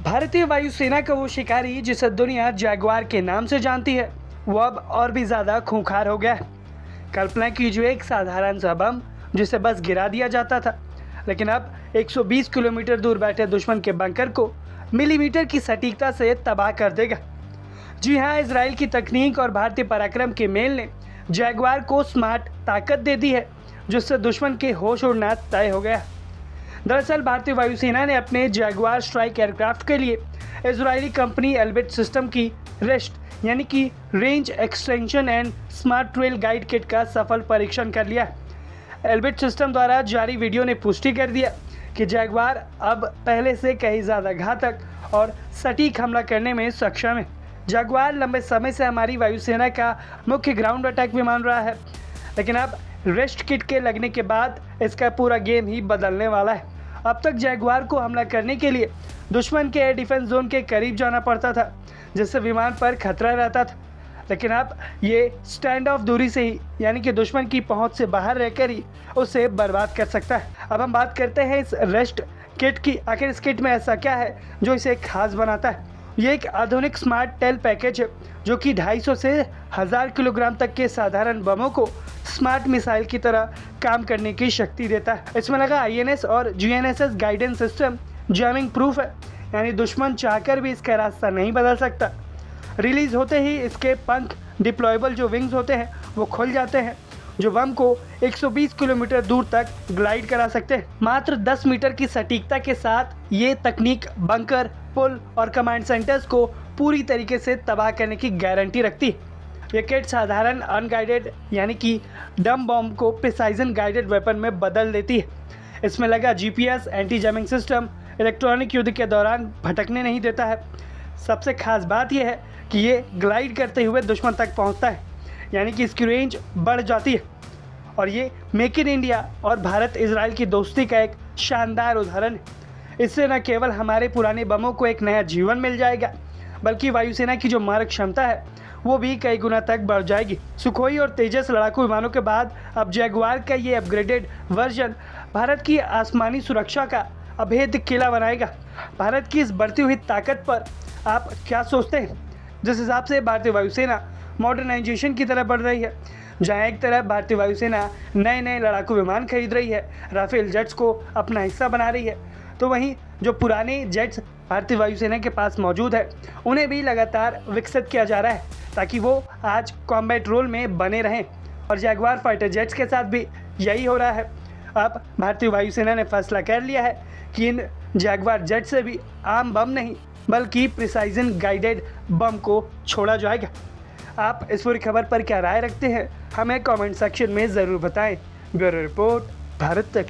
भारतीय वायुसेना का वो शिकारी जिसे दुनिया जैगवार के नाम से जानती है, वो अब और भी ज़्यादा खूंखार हो गया है। कल्पना कीजिए एक साधारण सा बम जिसे बस गिरा दिया जाता था, लेकिन अब 120 किलोमीटर दूर बैठे दुश्मन के बंकर को मिलीमीटर की सटीकता से तबाह कर देगा। जी हाँ, इजराइल की तकनीक और भारतीय पराक्रम के मेल ने जैगवार को स्मार्ट ताकत दे दी है, जिससे दुश्मन के होश उड़ना तय हो गया। दरअसल भारतीय वायुसेना ने अपने जैगवार स्ट्राइक एयरक्राफ्ट के लिए इजरायली कंपनी एल्बिट सिस्टम की रेस्ट यानी कि range extension and smart trail guide kit का सफल परीक्षण कर लिया। एल्बिट सिस्टम द्वारा जारी वीडियो ने पुष्टि कर दिया कि जैगवार अब पहले से कहीं ज़्यादा घातक और सटीक हमला करने में सक्षम है। जैगवार लंबे समय से हमारी वायुसेना का मुख्य ग्राउंड अटैक विमान रहा है, लेकिन अब रेस्ट किट के लगने के बाद इसका पूरा गेम ही बदलने वाला है। अब तक जैगवार को हमला करने के लिए दुश्मन के एयर डिफेंस जोन के करीब जाना पड़ता था, जिससे विमान पर खतरा रहता था, लेकिन अब ये स्टैंड ऑफ दूरी से ही यानी कि दुश्मन की पहुंच से बाहर रहकर ही उसे बर्बाद कर सकता है। अब हम बात करते हैं इस रेस्ट किट की। आखिर इस किट में ऐसा क्या है जो इसे खास बनाता है? ये एक आधुनिक स्मार्ट टेल पैकेज है जो कि 250 से 1000 किलोग्राम तक के साधारण बमों को स्मार्ट मिसाइल की तरह काम करने की शक्ति देता है। इसमें लगा INS और GNSS guidance system jamming proof है, यानी दुश्मन चाहकर भी इसका रास्ता नहीं बदल सकता। रिलीज होते ही इसके पंख डिप्लॉयबल जो विंग्स होते हैं वो खुल जाते हैं, जो बम को 120 किलोमीटर दूर तक ग्लाइड करा सकते हैं। मात्र 10 मीटर की सटीकता के साथ ये तकनीक बंकर, पुल और कमांड सेंटर्स को पूरी तरीके से तबाह करने की गारंटी रखती है। ये किट साधारण अनगाइडेड यानी कि डम बॉम्ब को प्रिसाइजन गाइडेड वेपन में बदल देती है। इसमें लगा GPS anti jamming system electronic युद्ध के दौरान भटकने नहीं देता है। सबसे खास बात यह है कि ये ग्लाइड करते हुए दुश्मन तक पहुंचता है, यानी कि इसकी रेंज बढ़ जाती है। और ये मेक इन इंडिया और भारत इजराइल की दोस्ती का एक शानदार उदाहरण है। इससे न केवल हमारे पुराने बमों को एक नया जीवन मिल जाएगा, बल्कि वायुसेना की जो मारक क्षमता है वो भी कई गुना तक बढ़ जाएगी। सुखोई और तेजस लड़ाकू विमानों के बाद अब जैगवार का ये अपग्रेडेड वर्जन भारत की आसमानी सुरक्षा का अभेद्य किला बनाएगा। भारत की इस बढ़ती हुई ताकत पर आप क्या सोचते हैं? जिस हिसाब से भारतीय वायुसेना मॉडर्नाइजेशन की तरफ बढ़ रही है, जहाँ एक तरफ भारतीय वायुसेना नए नए लड़ाकू विमान खरीद रही है, राफेल जेट्स को अपना हिस्सा बना रही है, तो वहीं जो पुराने जेट्स भारतीय वायुसेना के पास मौजूद है उन्हें भी लगातार विकसित किया जा रहा है ताकि वो आज कॉम्बैट रोल में बने रहें। और जैगवार फाइटर जेट्स के साथ भी यही हो रहा है। अब भारतीय वायुसेना ने फैसला कर लिया है कि इन जैगवार जेट से भी आम बम नहीं बल्कि प्रिसाइजन गाइडेड बम को छोड़ा जाएगा। आप इस पूरी खबर पर क्या राय रखते हैं? हमें कमेंट सेक्शन में ज़रूर बताएं। ब्यूरो रिपोर्ट, भारत तक।